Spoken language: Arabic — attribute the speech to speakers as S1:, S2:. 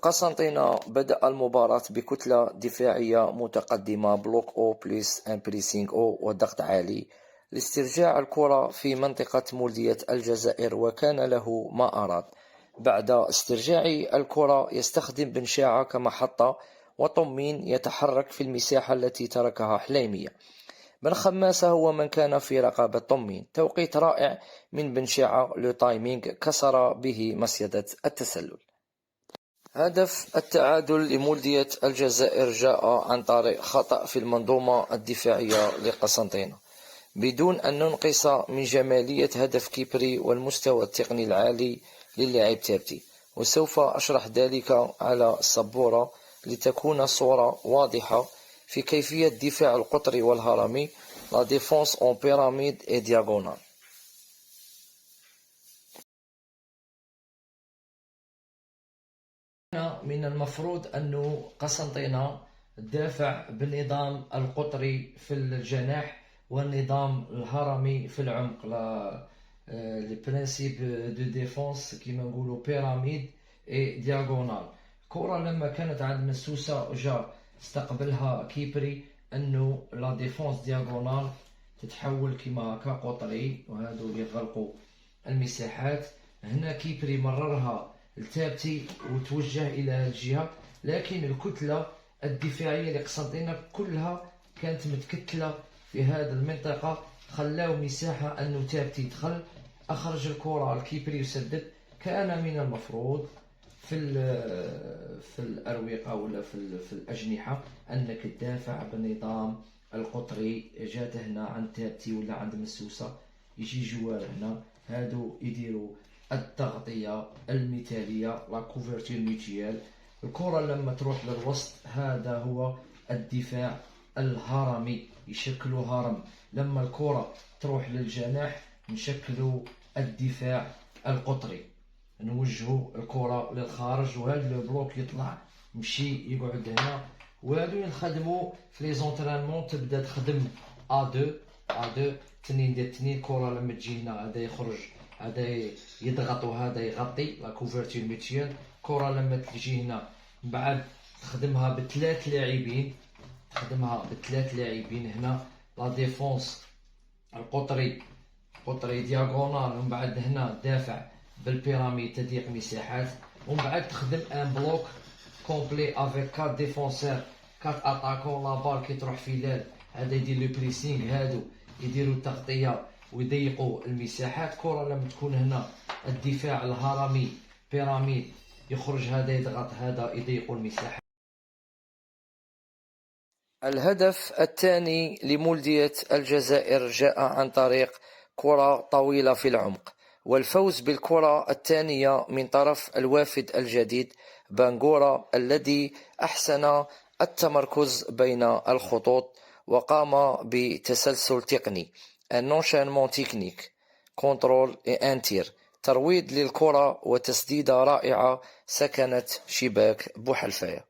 S1: قسنطينة بدأ المباراة بكتلة دفاعية متقدمة بلوك أو بلس ان بريسينغ أو وضغط عالي لاسترجاع الكرة في منطقة مولدية الجزائر، وكان له ما أراد. بعد استرجاع الكرة يستخدم بن شاعة كمحطة، وطمين يتحرك في المساحة التي تركها حليمية. بن خماسة هو من كان في رقابة طمين. توقيت رائع من بن شاعة، لو تايمينغ كسر به مصيدة التسلل. هدف التعادل لمولدية الجزائر جاء عن طريق خطأ في المنظومة الدفاعية لقسنطينة. بدون أن ننقص من جمالية هدف كيبري والمستوى التقني العالي للاعب تابتي، وسوف أشرح ذلك على السبورة لتكون الصورة واضحة في كيفية دفاع القطري والهرمي، لا ديفونس اون بيراميد اي دياغونال. من المفروض أن قسنطينة دافع بالنظام القطري في الجناح والنظام الهرمي في العمق، لي برينسيپ دو ديفونس كيما نقولوا بيراميد اي دياغونال. كرة لما كانت عند مسوسة جا استقبلها كيبري انه لا ديفونس دياغونال تتحول كيما هكا قطري، وهذو اللي غلقوا المساحات. هنا كيبري مررها التابتي وتوجه إلى هذه الجهة، لكن الكتلة الدفاعية لقسنطينة كلها كانت متكتلة في هذه المنطقة، خلاو مساحة أنه تابتي يدخل، أخرج الكرة الكيبري يسدد. كان من المفروض في الأروقة ولا في الأجنحة أنك تدافع بالنظام القطري. جات هنا عند تابتي ولا عند مسوسة، يجي جوار هنا، هادو يديروا التغطية المثالية، لا كوفرتير ميتيال. الكرة لما تروح للوسط هذا هو الدفاع الهرمي، يشكلوا هرم. لما الكرة تروح للجناح نشكلوا الدفاع القطري، نوجهوا الكرة للخارج، وهذا البلوك يطلع مشي يقعد هنا. وهادو ينخدموا في لي زونترينمون، تبدا تخدم A2 2 ديال 2. كرة لما تجي هنا هذا يخرج، هذا يضغط وهذا يغطي، لا كوفرتير ميتيال. كرة لما تجي هنا من بعد تخدمها بثلاث لاعبين، هنا لا ديفونس القطري دياغونال، ومن بعد هنا دافع بالبيراميد تضيق مساحات، ومن بعد تخدم ان بلوك كومبلي افيك 4 ديفونسور 4 اتاكون. لا بال كي تروح في لال هذا يدير لو بريسينغ، هادو يديروا التغطية ويضيقوا المساحات. كرة لما تكون هنا الدفاع الهرمي بيراميد يخرج، هذا يضغط هذا يضيقوا المساحات. الهدف الثاني لمولدية الجزائر جاء عن طريق كرة طويلة في العمق، والفوز بالكرة الثانية من طرف الوافد الجديد بانغورا، الذي أحسن التمركز بين الخطوط وقام بتسلسل تقني، un enchaînement technique، كنترول et un tir، ترويض للكرة وتسديدة رائعة سكنت شباك بوحلفاية.